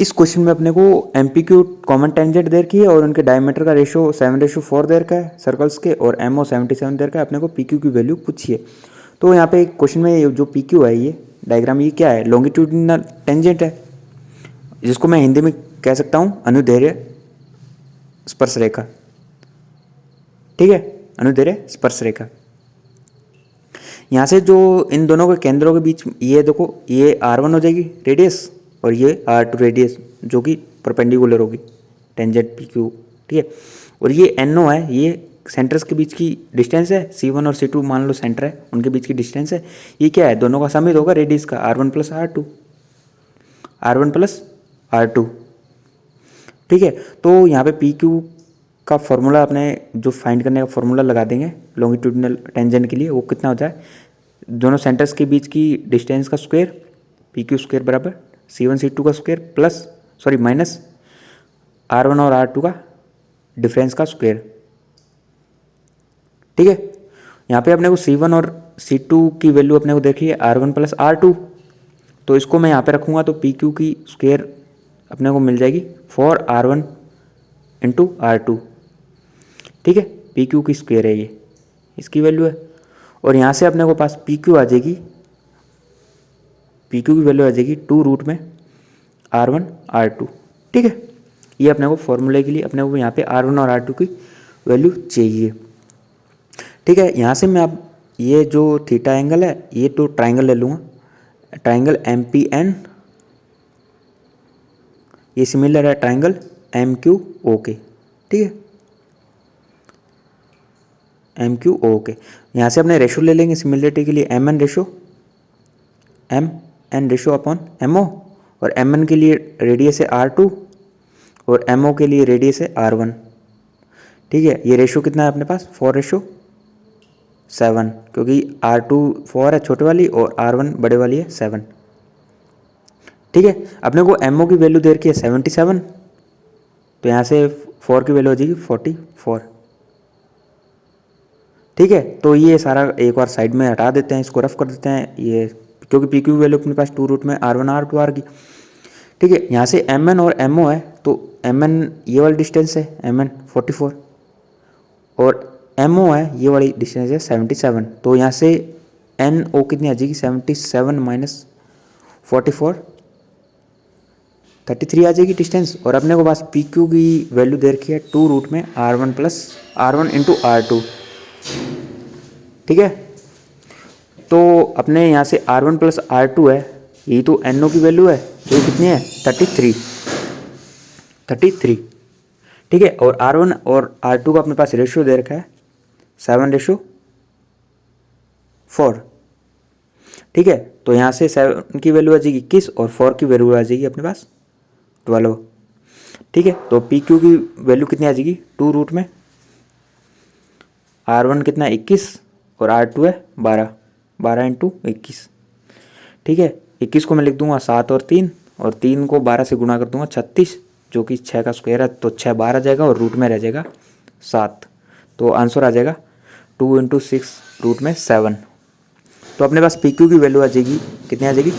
इस क्वेश्चन में अपने को एमपीक्यू कॉमन टेंजेंट दे रखी है और उनके डायमीटर का रेशो 7:4 दे रखा है सर्कल्स के, और एमओ 77 दे रखा है। अपने को पीक्यू की वैल्यू पूछी है। तो यहाँ पे क्वेश्चन में जो पीक्यू है, ये डायग्राम, ये क्या है, लॉन्गिट्यूडिनल टेंजेंट है, जिसको मैं हिंदी में कह सकता हूँ अनुदैर्ध्य स्पर्श रेखा। ठीक है, अनुदैर्ध्य स्पर्श रेखा। यहाँ से जो इन दोनों के केंद्रों के बीच, ये देखो, ये R1 हो जाएगी रेडियस, और ये R2 रेडियस, जो कि परपेंडिकुलर होगी टेंजेंट PQ। ठीक है, और ये NO है, ये सेंटर्स के बीच की डिस्टेंस है। C1 और C2 मान लो सेंटर है, उनके बीच की डिस्टेंस है। ये क्या है, दोनों का समित होगा रेडियस का, R1 plus R2, R1 plus R2। ठीक है, तो यहाँ पे PQ का फॉर्मूला अपने जो फाइंड करने का फॉर्मूला लगा देंगे लॉन्गिट्यूडिनल टेंजेंट के लिए, वो कितना होता है, दोनों सेंटर्स के बीच की डिस्टेंस का स्क्वायर, PQ स्क्वायर बराबर C1 C2 का स्क्वायर प्लस माइनस R1 और R2 का डिफरेंस का स्क्वायर। ठीक है, यहाँ पे अपने को C1 और C2 की वैल्यू अपने को देखी है R1 प्लस R2, तो इसको मैं यहाँ पे रखूँगा तो PQ की स्क्वायर अपने को मिल जाएगी 4R1 इंटू R2। ठीक है, PQ की स्क्वायर है, ये इसकी वैल्यू है। और यहाँ से अपने को पास PQ आ जाएगी, PQ की वैल्यू आ जाएगी 2 रूट में R1 R2। ठीक है, ये अपने को फॉर्मूले के लिए अपने को यहाँ पे R1 और R2 की वैल्यू चाहिए। ठीक है, यहाँ से मैं अब ये जो थीटा एंगल है, ये तो ट्राइंगल ले लूँगा, ट्राइंगल MPN, ये सिमिलर है ट्राइंगल MQO के। ठीक है, MQO के। यहाँ से अपने रेशो ले लेंगे सिमिलरिटी के लिए, MN रेशो अपॉन MO, और MN के लिए रेडियस है R2 और MO के लिए रेडियस है R1। ठीक है, ये रेशो कितना है अपने पास, 4:7, क्योंकि R2 4 है छोटे वाली और R1 बड़े वाली है 7। ठीक है, अपने को MO की वैल्यू दे रखी है 77, तो यहाँ से 4 की वैल्यू हो जाएगी 44। ठीक है, तो ये सारा एक बार साइड में हटा देते हैं, इसको रफ कर देते हैं, ये क्योंकि PQ की वैल्यू अपने पास 2 रूट में R1 R2 R की। ठीक है, यहाँ से MN और MO है, तो MN ये वाली डिस्टेंस है MN 44, और MO है ये वाली डिस्टेंस है 77, तो यहाँ से NO कितनी आ जाएगी, 77 माइनस 44, 33 आ जाएगी डिस्टेंस। और अपने को पास PQ की वैल्यू दे रखी है 2 रूट में R1 इंटू R2। ठीक है, तो अपने यहाँ से R1 प्लस R2 है, यही तो NO की वैल्यू है, तो ये कितनी है 33। ठीक है, और R1 और R2 का अपने पास रेशियो दे रखा है 7:4। ठीक है, तो यहाँ से 7 की वैल्यू आ जाएगी 21 और 4 की वैल्यू आ जाएगी अपने पास 12। ठीक है, तो PQ की वैल्यू कितनी आ जाएगी, 2 रूट में R1 कितना 21 और R2 है 12 इंटू 21। ठीक है, 21 को मैं लिख दूंगा 7 और 3, और 3 को 12 से गुणा कर दूंगा 36, जो कि 6 का स्क्वायर है, तो 6 बाहर आ जाएगा और रूट में रह जाएगा 7, तो आंसर आ जाएगा 2 इंटू 6 रूट में 7। तो अपने पास PQ की वैल्यू आ जाएगी, कितनी आ जाएगी